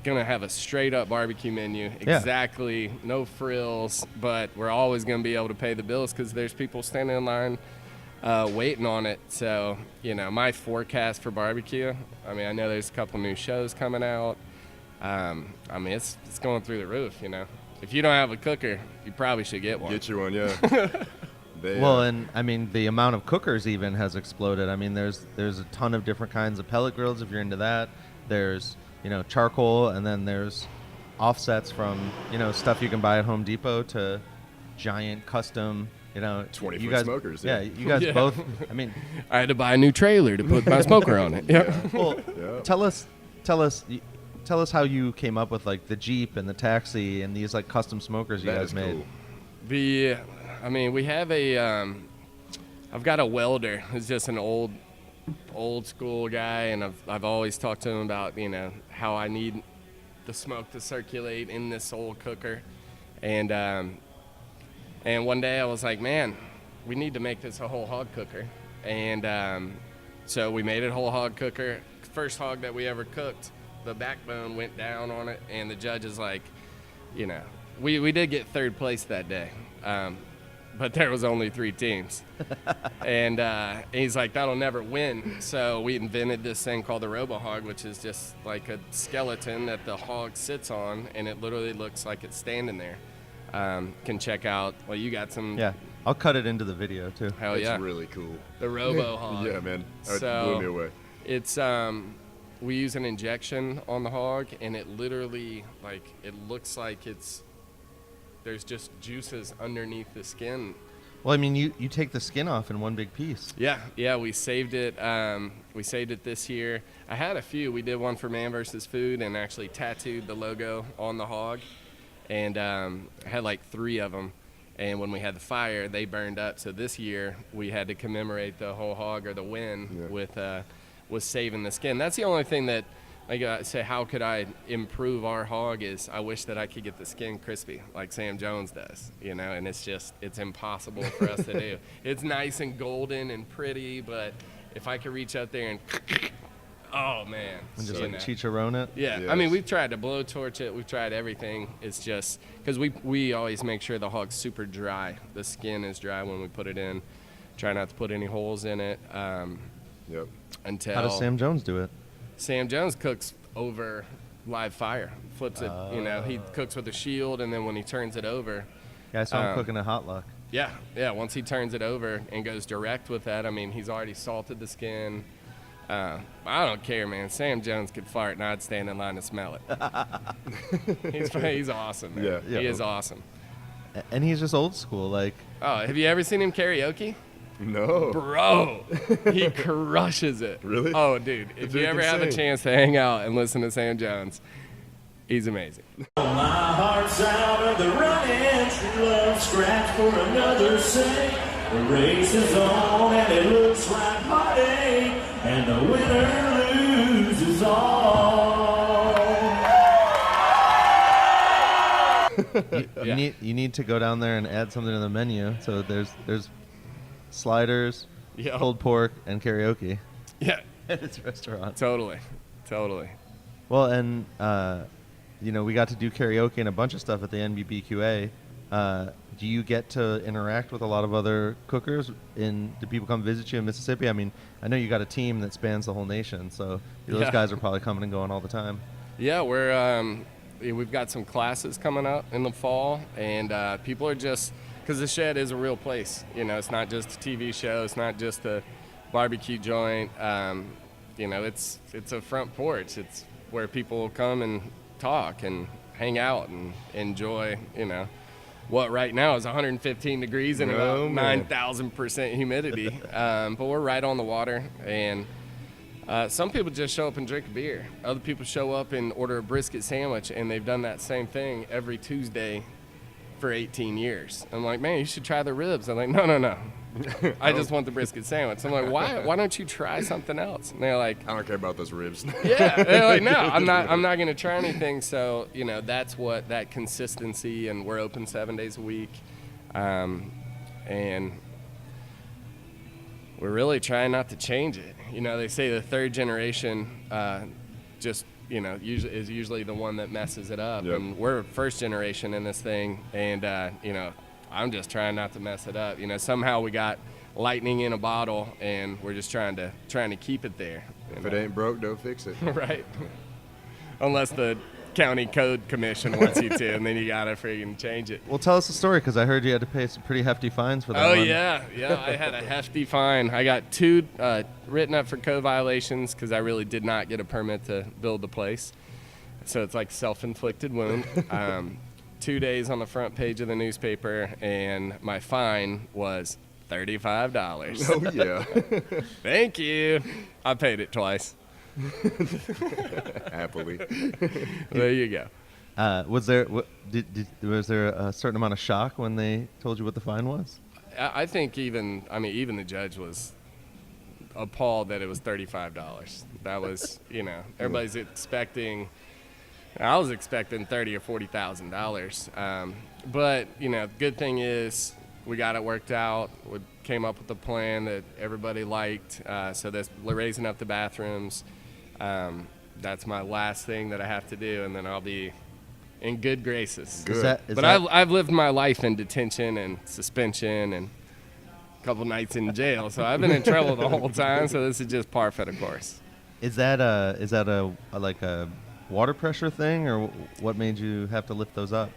gonna have a straight up barbecue menu, exactly, no frills, but we're always gonna be able to pay the bills because there's people standing in line waiting on it. So my forecast for barbecue, I mean, I know there's a couple new shows coming out. I mean, it's going through the roof. If you don't have a cooker, you probably should get one. Get you one, yeah. Well, and I mean, the amount of cookers even has exploded. I mean, there's a ton of different kinds of pellet grills if you're into that. There's charcoal, and then there's offsets from stuff you can buy at Home Depot to giant custom 20-foot smokers. Yeah, you guys both. I mean, I had to buy a new trailer to put my smoker on it. Yeah. Well, tell us how you came up with the Jeep and the taxi and these custom smokers you guys made. Cool. We have I've got a welder who's just an old school guy, and I've always talked to him about how I need the smoke to circulate in this old cooker, and one day I was like, man, we need to make this a whole hog cooker, and so we made it a whole hog cooker. First hog that we ever cooked, the backbone went down on it, and the judge is like, we did get third place that day, but there was only 3 teams. And he's like, that'll never win. So we invented this thing called the Robo Hog, which is just like a skeleton that the hog sits on, and it literally looks like it's standing there. Can check out, well, you got some. Yeah, I'll cut it into the video too. Hell It's yeah. really cool. The Robo Hog. Yeah, man. It So blew me away. it's, we use an injection on the hog, and it literally, like, it looks like there's just juices underneath the skin. Well, I mean, you take the skin off in one big piece. Yeah, we saved it. We saved it this year. I had a few. We did one for Man vs. Food and actually tattooed the logo on the hog, and I had like 3 of them. And when we had the fire, they burned up. So this year we had to commemorate the whole hog or the win with saving the skin. That's the only thing that, like I say, how could I improve our hog is I wish that I could get the skin crispy like Sam Jones does, and it's impossible for us to do. It's nice and golden and pretty, but if I could reach out there and, oh man. And just like chicharron it. Yeah, Yes. I mean, we've tried to blowtorch it. We've tried everything. It's just, because we always make sure the hog's super dry. The skin is dry when we put it in. Try not to put any holes in it. Yep. Until How does Sam Jones do it? Sam Jones cooks over live fire, flips it, he cooks with a shield, and then when he turns it over. Yeah, I saw him cooking a hot luck. Yeah, once he turns it over and goes direct with that, I mean, he's already salted the skin. I don't care, man. Sam Jones could fart, and I'd stand in line to smell it. He's awesome, man. Yeah. He is awesome. And he's just old school, like. Oh, have you ever seen him karaoke? No. Bro, he crushes it. Really? Oh, dude, if you dude ever can have a sing. chance to hang out and listen to Sam Jones, he's amazing. My heart's out of the running, true love scratch for another sing. The race is on and it looks like heartache, and the winner loses all. You need to go down there and add something to the menu. So there's sliders, Yeah. pulled pork, and karaoke Yeah, at its restaurant. totally. Well, and we got to do karaoke and a bunch of stuff at the NBBQA. Do you get to interact with a lot of other cookers? Do people come visit you in Mississippi? I mean, I know you got a team that spans the whole nation, so those Yeah. guys are probably coming and going all the time. Yeah, we've got some classes coming up in the fall, and people are just, because the shed is a real place. It's not just a TV show. It's not just a barbecue joint. It's a front porch. It's where people come and talk and hang out and enjoy, what right now is 115 degrees and Oh, about man. 9,000% humidity. But we're right on the water, and some people just show up and drink a beer. Other people show up and order a brisket sandwich, and they've done that same thing every Tuesday for 18 years. I'm like, man, you should try the ribs. I'm like, no. I just want the brisket sandwich. I'm like, why don't you try something else? And they're like, I don't care about those ribs. yeah. They're like, no, I'm not going to try anything. So, that's what that consistency, and we're open 7 days a week. And we're really trying not to change it. They say the third generation is usually the one that messes it up. Yep. And we're first generation in this thing, and I'm just trying not to mess it up. Somehow we got lightning in a bottle, and we're just trying to keep it there. If it ain't broke, don't fix it. Right. Unless the county code commission wants you to, and then you gotta freaking change it. Well, tell us the story, because I heard you had to pay some pretty hefty fines for that Oh one. yeah, I had a hefty fine. I got 2 written up for code violations because I really did not get a permit to build the place. So it's like self-inflicted wound. 2 days on the front page of the newspaper, and my fine was $35. Oh, yeah. Thank you. I paid it twice. Happily. There you go. Was there a certain amount of shock when they told you what the fine was? I think even the judge was appalled that it was $35. That was, everybody's expecting. I was expecting $30,000 or $40,000. But good thing is we got it worked out. We came up with a plan that everybody liked. So that's raising up the bathrooms. That's my last thing that I have to do, and then I'll be in good graces. Good. But I've lived my life in detention and suspension and a couple nights in jail, so I've been in trouble the whole time. So this is just par for the course. Is that a like a water pressure thing, or what made you have to lift those up?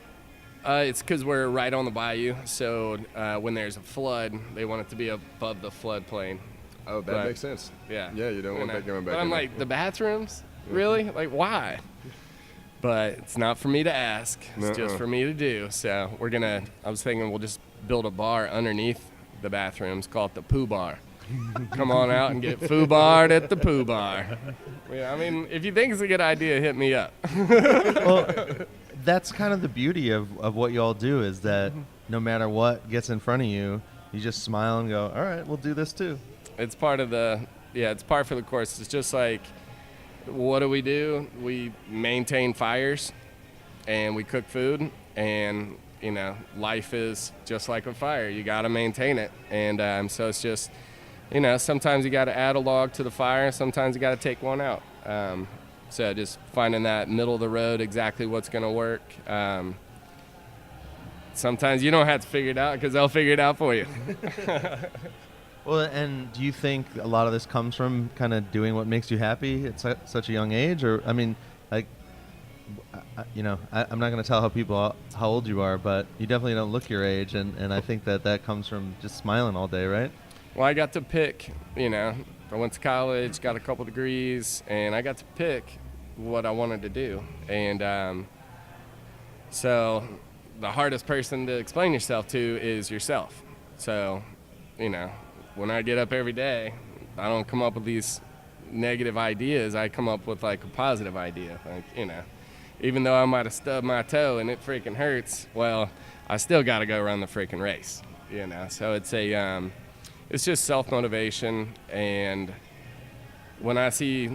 It's because we're right on the bayou, so when there's a flood, they want it to be above the floodplain. Oh, that makes sense. Yeah. Yeah, you don't want that going back. But I'm in like, there. the bathrooms? Really? Like, why? But it's not for me to ask. It's just for me to do. So I was thinking we'll just build a bar underneath the bathrooms, call it the poo bar. Come on out and get foo-barred at the poo bar. Yeah, I mean, if you think it's a good idea, hit me up. Well, that's kind of the beauty of what you all do, is that no matter what gets in front of you, you just smile and go, all right, we'll do this too. It's part of it's par for the course. It's just like, what do? We maintain fires and we cook food, and, life is just like a fire. You got to maintain it. And so it's just, sometimes you got to add a log to the fire. Sometimes you got to take one out. So just finding that middle of the road, exactly what's going to work. Sometimes you don't have to figure it out because they'll figure it out for you. Well, and do you think a lot of this comes from kind of doing what makes you happy at such a young age? Or, I mean, like, I'm not going to tell how old you are, but you definitely don't look your age. And I think that comes from just smiling all day, right? Well, I got to pick, I went to college, got a couple degrees, and I got to pick what I wanted to do. And so the hardest person to explain yourself to is yourself. So, when I get up every day, I don't come up with these negative ideas. I come up with like a positive idea. Like, even though I might have stubbed my toe and it freaking hurts, well, I still got to go run the freaking race, So it's just self-motivation. And when I see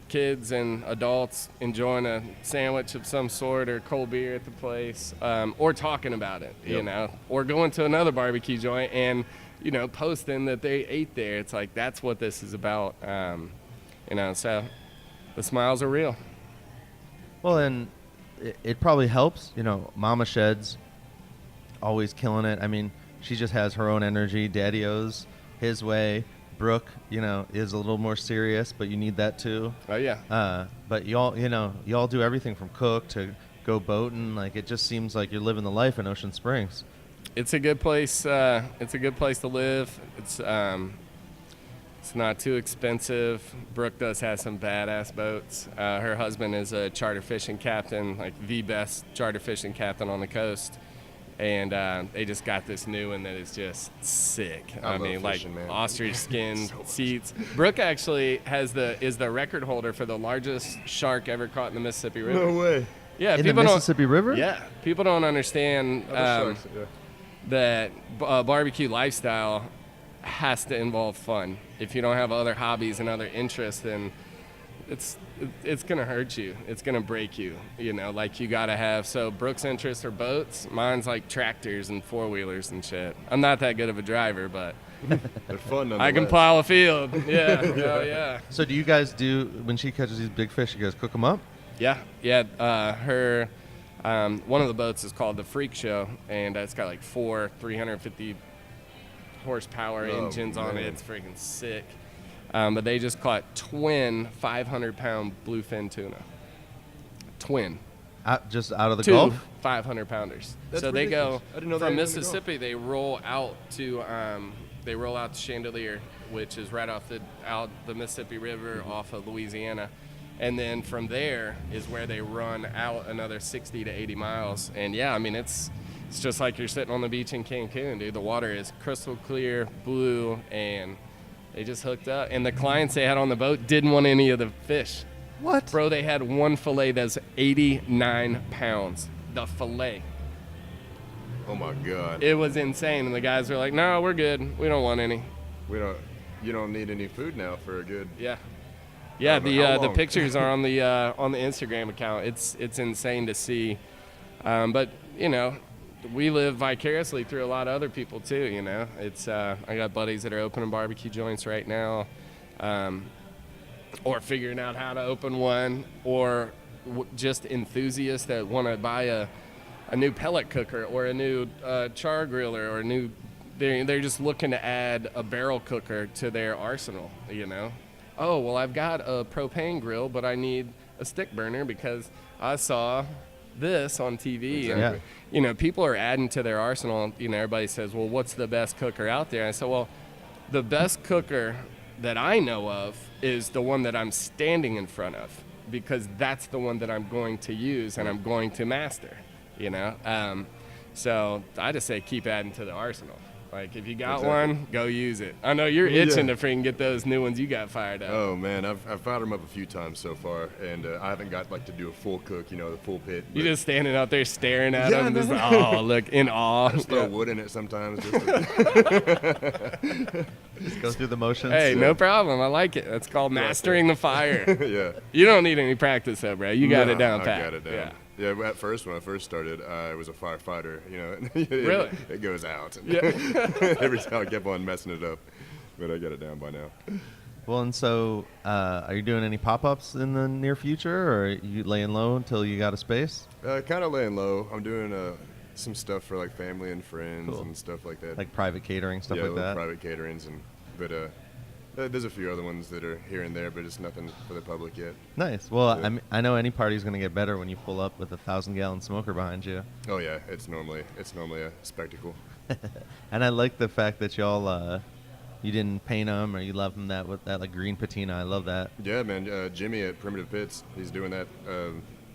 kids and adults enjoying a sandwich of some sort or cold beer at the place, or talking about it, or going to another barbecue joint and, posting that they ate there. It's like, that's what this is about. So the smiles are real. Well, and it probably helps, Mama Shed's always killing it. I mean, she just has her own energy. Daddy-O's his way. Brooke, is a little more serious, but you need that too. Oh yeah. But y'all do everything from cook to go boating. Like, it just seems like you're living the life in Ocean Springs. It's a good place. It's a good place to live. It's not too expensive. Brooke does have some badass boats. Her husband is a charter fishing captain, like the best charter fishing captain on the coast. And they just got this new one that is just sick. I mean, fishing, like, man. Ostrich skin seats. Brooke actually is the record holder for the largest shark ever caught in the Mississippi River. No way. Yeah, in the Mississippi River? Yeah, people don't understand that barbecue lifestyle has to involve fun. If you don't have other hobbies and other interests, then it's gonna hurt you. It's gonna break you. Like, you gotta have. So Brooke's interests are boats. Mine's like tractors and 4-wheelers and shit. I'm not that good of a driver, but they're fun. I can plow a field. Yeah, hell yeah. So do you guys when she catches these big fish, you guys cook them up? Yeah. Her one of the boats is called the Freak Show, and it's got like 4 350 horsepower engines on it. It's freaking sick. But they just caught twin 500-pound bluefin tuna. Twin. Just out of the Two Gulf? 500-pounders. That's so ridiculous. They go from Mississippi. They roll out to Chandelier, which is right out the Mississippi River off of Louisiana. And then from there is where they run out another 60 to 80 miles. And yeah, I mean, it's just like you're sitting on the beach in Cancun, dude. The water is crystal clear, blue, and they just hooked up. And the clients they had on the boat didn't want any of the fish. What? Bro, they had one fillet that's 89 pounds. The fillet. Oh my God. It was insane. And the guys were like, no, we're good. We don't want any. You don't need any food now for a good. Yeah. Yeah, the pictures are on the Instagram account. It's insane to see, but we live vicariously through a lot of other people too. It's I got buddies that are opening barbecue joints right now, or figuring out how to open one, or just enthusiasts that want to buy a new pellet cooker or a new char griller or a new. They're just looking to add a barrel cooker to their arsenal. Oh, well, I've got a propane grill, but I need a stick burner because I saw this on TV. Exactly. And, people are adding to their arsenal. Everybody says, well, what's the best cooker out there? I said, well, the best cooker that I know of is the one that I'm standing in front of, because that's the one that I'm going to use and I'm going to master, So I just say keep adding to the arsenal. Like, if you got one, go use it. I know you're itching to freaking get those new ones you got fired up. Oh, man, I've fired them up a few times so far, and I haven't got, to do a full cook, the full pit. You just standing out there staring at them, just, look, in awe. Just throw wood in it sometimes. Just go through the motions. Hey, no problem. I like it. That's called mastering the fire. Yeah. You don't need any practice, though, bro. You got it down pat. I got it down. Yeah, at first, when I first started, I was a firefighter, Really? It goes out. Yeah. Every time I kept on messing it up, but I got it down by now. Well, and so are you doing any pop-ups in the near future, or are you laying low until you got a space? Kind of laying low. I'm doing some stuff for, family and friends Cool. and stuff like that. Like private catering, stuff like little that? private caterings, but there's a few other ones that are here and there, but it's nothing for the public yet. Nice. Well, Yeah. I know any party's going to get better when you pull up with a 1,000-gallon smoker behind you. Oh yeah, it's normally a spectacle. And I like the fact that y'all, you didn't paint them or you left them with that green patina. I love that. Yeah, man. Jimmy at Primitive Pits, he's doing that.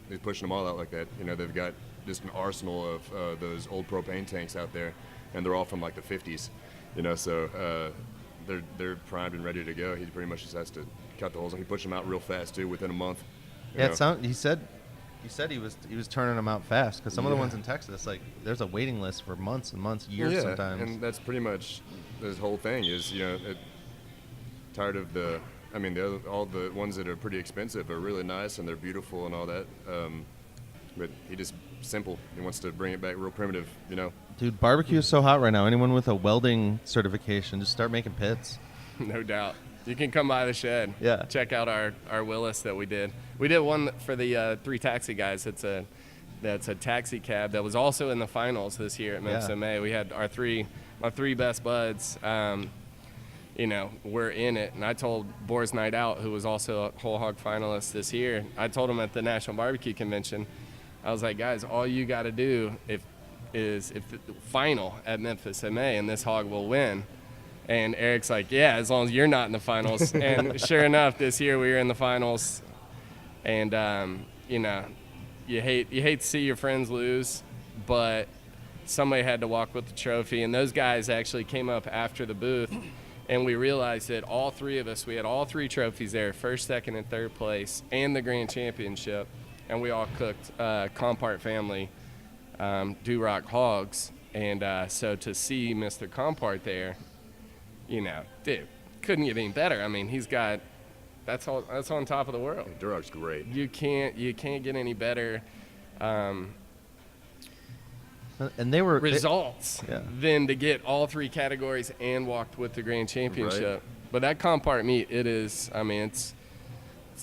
He's pushing them all out like that. They've got just an arsenal of those old propane tanks out there, and they're all from the 50s. So they're primed and ready to go. He pretty much just has to cut the holes, and he pushed them out real fast too, within a month. Yeah, he said he was turning them out fast, because some of the ones in Texas, there's a waiting list for months and months, years sometimes. And that's pretty much this whole thing is tired of all the ones that are pretty expensive are really nice and they're beautiful and all that. But he just simple. He wants to bring it back real primitive, Dude, barbecue is so hot right now. Anyone with a welding certification, just start making pits. No doubt. You can come by the shed. Yeah. Check out our Willis that we did. We did one for the 3 Taxi guys. That's a taxi cab that was also in the finals this year at Memphis MA. We had my three best buds. We're in it. And I told Boar's Night Out, who was also a Whole Hog finalist this year, I told him at the National Barbecue Convention, I was like, guys, all you got to do if the final at Memphis MA, and this hog will win. And Eric's like, yeah, as long as you're not in the finals. And sure enough, this year we were in the finals. And, you hate to see your friends lose, but somebody had to walk with the trophy. And those guys actually came up after the booth, and we realized that all three of us, we had all 3 trophies there, first, second, and third place, and the grand championship. And we all cooked Compart family Duroc hogs. And so to see Mr. Compart there, dude, couldn't get any better. I mean, he's got that's on top of the world. Duroc's great. You can't get any better And they were results than to get all 3 categories and walked with the grand championship. Right. But that Compart meat, it's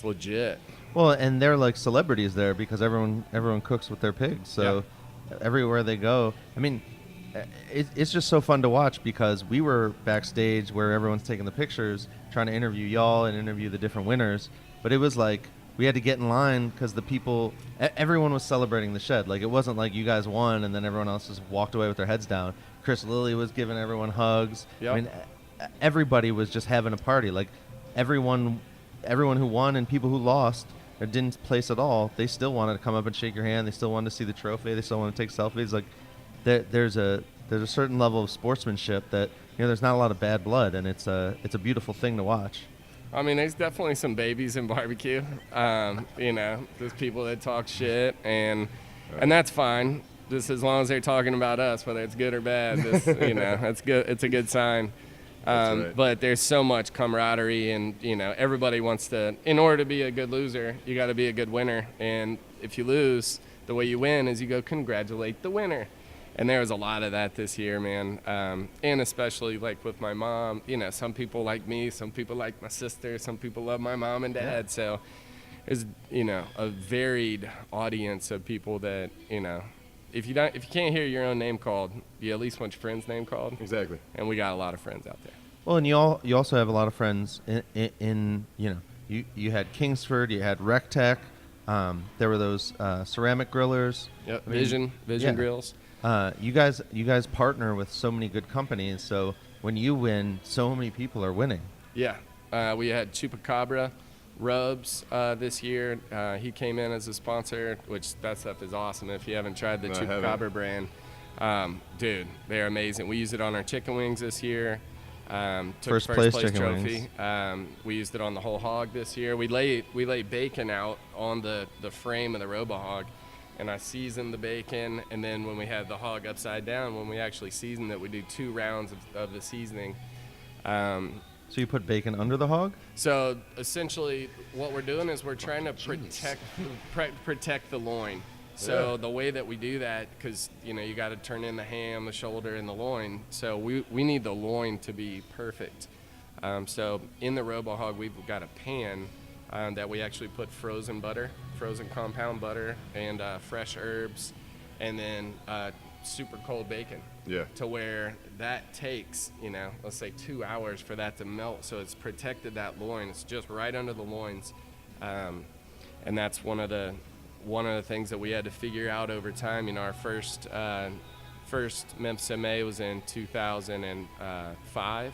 legit. Well, and they're like celebrities there because everyone cooks with their pigs. So everywhere they go, it's just so fun to watch, because we were backstage where everyone's taking the pictures, trying to interview y'all and interview the different winners. But it was like we had to get in line because everyone was celebrating the shed. Like, it wasn't like you guys won and then everyone else just walked away with their heads down. Chris Lilly was giving everyone hugs. Yep. Everybody was just having a party. Like, everyone who won and people who lost or didn't place at all, they still wanted to come up and shake your hand. They still wanted to see the trophy. They still want to take selfies. Like, there's a certain level of sportsmanship that there's not a lot of bad blood, and it's a beautiful thing to watch. There's definitely some babies in barbecue. There's people that talk shit, and that's fine. Just as long as they're talking about us, whether it's good or bad, that's good. It's a good sign. Right. But there's so much camaraderie, and everybody wants to. In order to be a good loser, you got to be a good winner. And if you lose, the way you win is you go congratulate the winner. And there was a lot of that this year, man. And especially like with my mom, some people like me, some people like my sister, some people love my mom and dad. So there's a varied audience of people that if you can't hear your own name called, you at least want your friend's name called. Exactly. And we got a lot of friends out there. Well, and you also have a lot of friends in you had Kingsford, you had Rectech, there were those ceramic grillers. Yep. I mean, Vision grills. You guys partner with so many good companies, so when you win, so many people are winning. Yeah. We had Chupacabra Rubs this year. He came in as a sponsor, which that stuff is awesome. If you haven't tried the Chupacabra brand, dude, they're amazing. We used it on our chicken wings this year. Took First place chicken trophy. wings. We used it on the whole hog this year. We lay bacon out on the frame of the Robo Hog, and I seasoned the bacon. And then when we had the hog upside down, when we actually seasoned it, we do 2 rounds of the seasoning. So you put bacon under the hog? So essentially, what we're doing is we're trying to protect the loin. So the way that we do that, because you got to turn in the ham, the shoulder, and the loin. So we need the loin to be perfect. So in the Robo Hog, we've got a pan that we actually put frozen compound butter, and fresh herbs, and then super cold bacon. Yeah. To where that takes, let's say 2 hours for that to melt. So it's protected that loin. It's just right under the loins, and that's one of the things that we had to figure out over time. Our first Memphis MA was in 2005,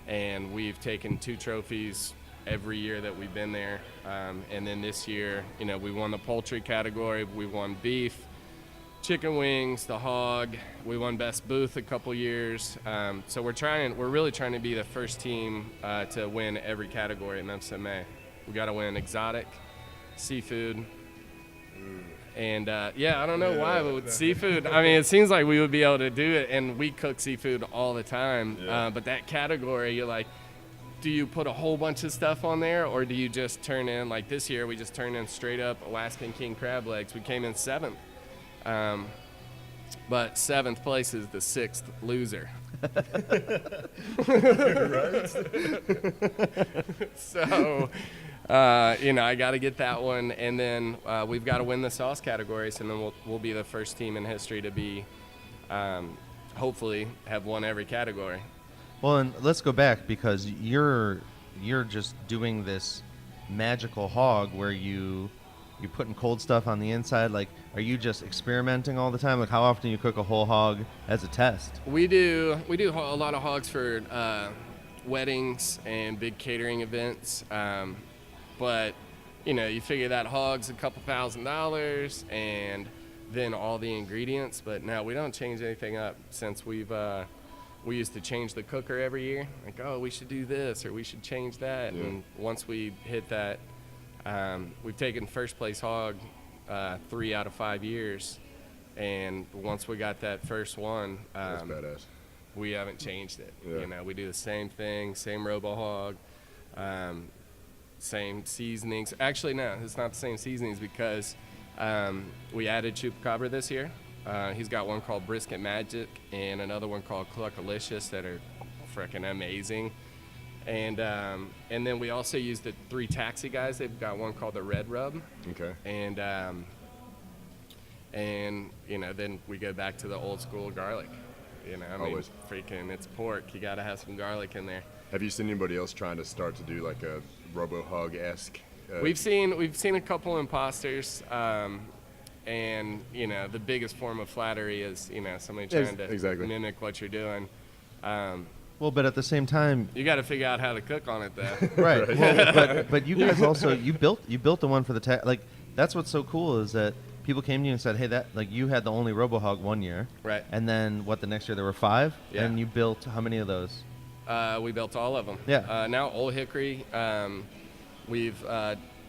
and we've taken 2 trophies every year that we've been there. And then this year, we won the poultry category. We won beef, chicken wings, the hog. We won best booth a couple years. So we're really trying to be the first team to win every category at Memphis MA. We got to win exotic, seafood. And I don't know why, but with seafood, I mean, it seems like we would be able to do it, and we cook seafood all the time. But that category, you're like, do you put a whole bunch of stuff on there, or do you just turn in, like this year, we just turned in straight up Alaskan king crab legs. We came in 7th. But 7th place is the 6th loser. So, I got to get that one, and then we've got to win the sauce categories, and then we'll be the first team in history to be, hopefully, have won every category. Well, and let's go back, because you're just doing this magical hog where you're putting cold stuff on the inside. Like, are you just experimenting all the time? Like, how often do you cook a whole hog as a test? We do a lot of hogs for weddings and big catering events. But you figure that hog's a couple $1,000, and then all the ingredients. But no, we don't change anything up since we used to change the cooker every year. Like, oh, we should do this or we should change that. Yeah. And once we hit that, we've taken first place hog 3 out of 5 years. And once we got that first one, that's badass. We haven't changed it. Yeah. We do the same thing, same Robo Hog, same seasonings. Actually, no, it's not the same seasonings, because we added Chupacabra this year. He's got one called Brisket Magic and another one called Cluckalicious that are freaking amazing. And then we also use the 3 taxi guys. They've got one called the Red Rub. Okay. And then we go back to the old school garlic. Always. It's pork. You got to have some garlic in there. Have you seen anybody else trying to start to do like a Robo Hog-esque? We've seen a couple imposters. And, the biggest form of flattery is, somebody trying to mimic what you're doing. Well, but at the same time, you got to figure out how to cook on it, though. Right. Well, but you guys also you built the one for the like. That's what's so cool is that people came to you and said, hey, that like you had the only Robo Hog one year, right? And then the next year there were 5, yeah. And you built how many of those? We built all of them. Yeah. Now Old Hickory, we've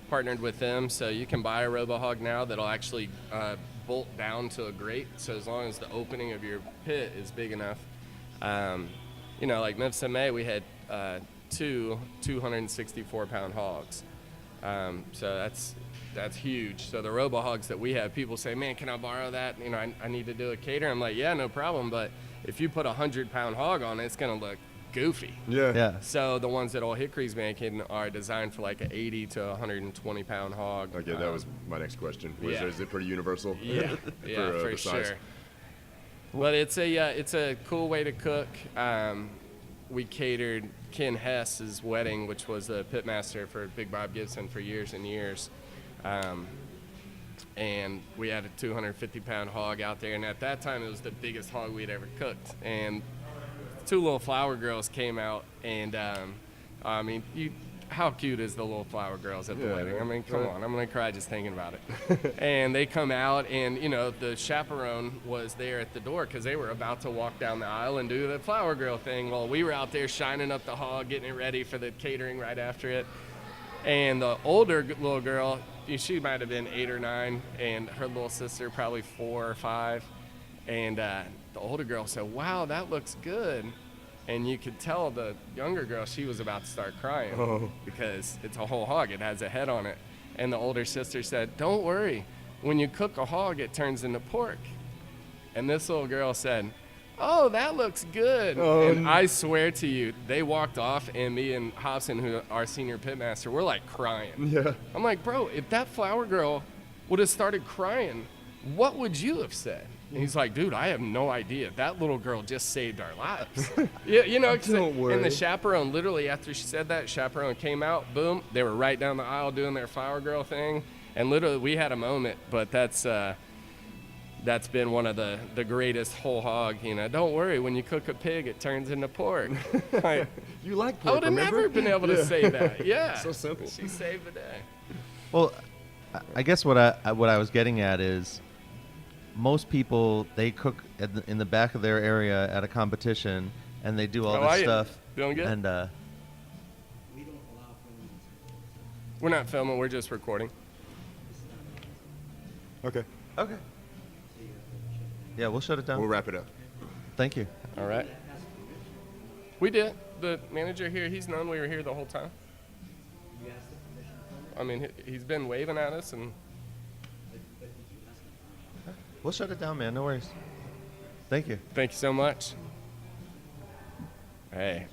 partnered with them, so you can buy a Robo Hog now that'll actually bolt down to a grate. So as long as the opening of your pit is big enough, like Memphis MA, we had 2 264-pound hogs. So that's huge. So the Robo Hogs that we have, people say, man, can I borrow that? I need to do a cater. I'm like, yeah, no problem. But if you put a 100-pound hog on it, it's gonna look goofy. Yeah. So the ones that Old Hickory's making are designed for like an 80 to 120 pound hog. Okay, that was my next question. yeah. Is it pretty universal? Yeah, for the size? sure. But it's a cool way to cook. We catered Ken Hess's wedding, which was the pitmaster for Big Bob Gibson for years and years. And we had a 250-pound hog out there, and at that time it was the biggest hog we'd ever cooked. And 2 little flower girls came out, and I mean, how cute is the little flower girls at the wedding? I mean, come on, I'm gonna cry just thinking about it. And they come out, and you know, the chaperone was there at the door because they were about to walk down the aisle and do the flower girl thing. Well, we were out there shining up the hog, getting it ready for the catering right after it. And the older little girl, she might have been 8 or 9, and her little sister probably 4 or 5. And the older girl said, "Wow, that looks good." And you could tell the younger girl, she was about to start crying because it's a whole hog. It has a head on it. And the older sister said, "Don't worry. When you cook a hog, it turns into pork." And this little girl said, "Oh, that looks good." And I swear to you, they walked off, and me and Hobson, who our senior pitmaster, we're like crying. Yeah. I'm like, "Bro, if that flower girl would have started crying, what would you have said?" And he's like, "Dude, I have no idea. That little girl just saved our lives." Yeah, you know, Don't worry. and the chaperone, literally after she said that, chaperone came out, boom, they were right down the aisle doing their flower girl thing. And literally we had a moment, but that's been one of the greatest whole hog, you know. Don't worry, when you cook a pig, it turns into pork. Like, You like I pork, would have never been able to say that. Yeah. So simple. She saved the day. Well, I guess what I was getting at is most people, they cook in the back of their area at a competition, and they do all How are this you? stuff. Doing good? And We're not filming, we're just recording. Okay. okay. Yeah, we'll shut it down. We'll wrap it up. Thank you. All right. We did. The manager here, he's known we were here the whole time. I mean, he's been waving at us, and We'll shut it down, man. No worries. Thank you. thank you so much. Hey,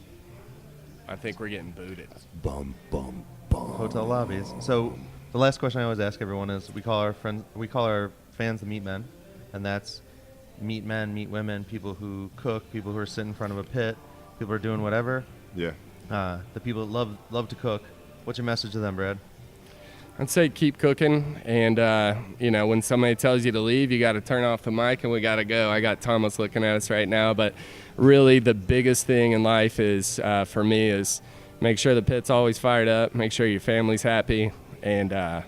I think we're getting booted. Bum, bum, bum. Hotel lobbies. So the last question I always ask everyone is, we call our fans the meat men, and that's meat men, meat women, people who cook, people who are sitting in front of a pit, people who are doing whatever. Yeah. The people that love to cook. What's your message to them, Brad? I'd say keep cooking, and you know, when somebody tells you to leave, you got to turn off the mic and we got to go. I got Thomas looking at us right now, but really the biggest thing in life is, for me, is make sure the pit's always fired up, make sure your family's happy, and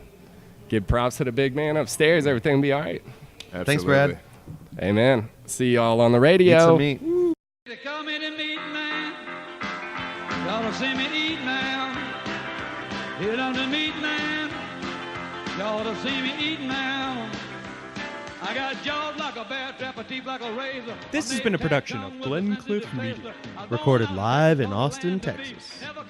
give props to the big man upstairs. Everything will be all right. Absolutely. Thanks, Brad. Amen. See y'all on the radio. Eat some meat. They call me the meat man. Y'all see me eat now. Here I'm the meat man. Y'all see me eat now. I got jaws like a bear trap, a teeth like a razor. This has been a production of Glencliff Media, recorded live in Austin, Texas. Never